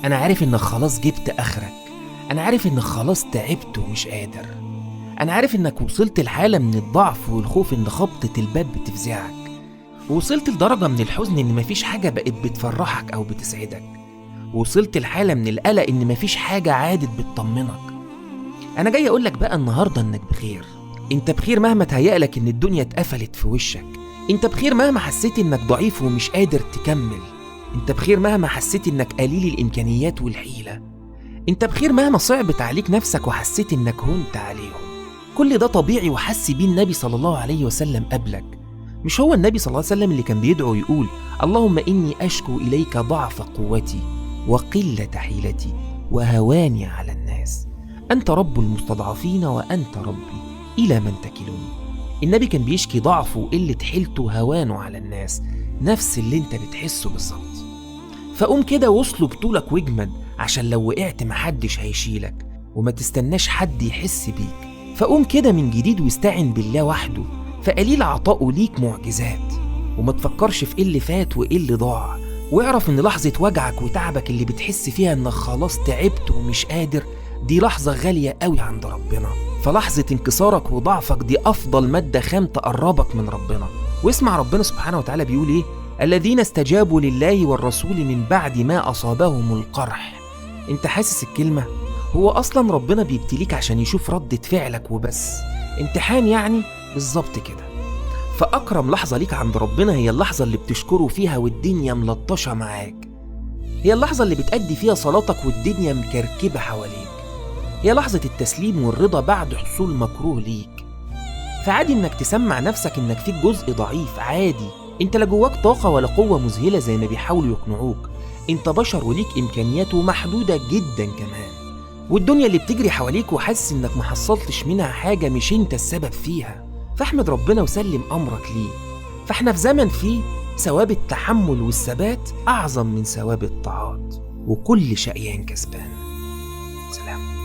أنا عارف إنك خلاص جبت آخرك. أنا عارف إنك خلاص تعبت ومش قادر. أنا عارف إنك وصلت لحالة من الضعف والخوف إن خبطة الباب بتفزعك، ووصلت لدرجة من الحزن إن مفيش حاجة بقت بتفرحك أو بتسعدك، ووصلت لحالة من القلق إن مفيش حاجة عادت بتطمنك. أنا جاي أقولك بقى النهاردة إنك بخير. أنت بخير مهما تهيألك إن الدنيا اتقفلت في وشك. أنت بخير مهما حسيت إنك ضعيف ومش قادر تكمل. أنت بخير مهما حسيت إنك قليل الإمكانيات والحيلة. أنت بخير مهما صعبت عليك نفسك وحسيت إنك هنت عليهم. كل ده طبيعي وحس بيه النبي صلى الله عليه وسلم قبلك. مش هو النبي صلى الله عليه وسلم اللي كان بيدعو يقول: اللهم إني أشكو إليك ضعف قوتي وقلة حيلتي وهواني على الناس، أنت رب المستضعفين وأنت ربي، إلى من تكلني. النبي كان بيشكي ضعفه وقلة حيلته وهوانه على الناس، نفس اللي انت بتحسه بالظبط. فقوم كده وصله بطولك واجمد، عشان لو وقعت محدش هيشيلك، وما تستناش حد يحس بيك. فقوم كده من جديد واستعن بالله وحده، فقليل عطاؤه ليك معجزات. وما تفكرش في ايه اللي فات وايه اللي ضاع، واعرف ان لحظة وجعك وتعبك اللي بتحس فيها انك خلاص تعبت ومش قادر، دي لحظة غالية قوي عند ربنا. فلحظة انكسارك وضعفك دي أفضل مادة خام تقربك من ربنا. واسمع ربنا سبحانه وتعالى بيقول إيه: الذين استجابوا لله والرسول من بعد ما أصابهم القرح. انت حاسس الكلمة؟ هو أصلا ربنا بيبتليك عشان يشوف ردة فعلك وبس، امتحان يعني، بالظبط كده. فأكرم لحظة ليك عند ربنا هي اللحظة اللي بتشكره فيها والدنيا ملطشة معاك. هي اللحظة اللي بتأدي فيها صلاتك والدنيا مكركبة حواليك. هي لحظة التسليم والرضا بعد حصول مكروه ليك. فعادي انك تسمع نفسك انك فيك جزء ضعيف، عادي. انت لا جواك طاقة ولا قوة مذهلة زي ما بيحاولوا يقنعوك. انت بشر وليك امكانيات ومحدودة جدا كمان. والدنيا اللي بتجري حواليك وحاسس انك محصلتش منها حاجة مش انت السبب فيها. فاحمد ربنا وسلم امرك ليه. فاحنا في زمن فيه ثواب التحمل والثبات اعظم من ثواب الطاعات، وكل شقيان كسبان. سلام.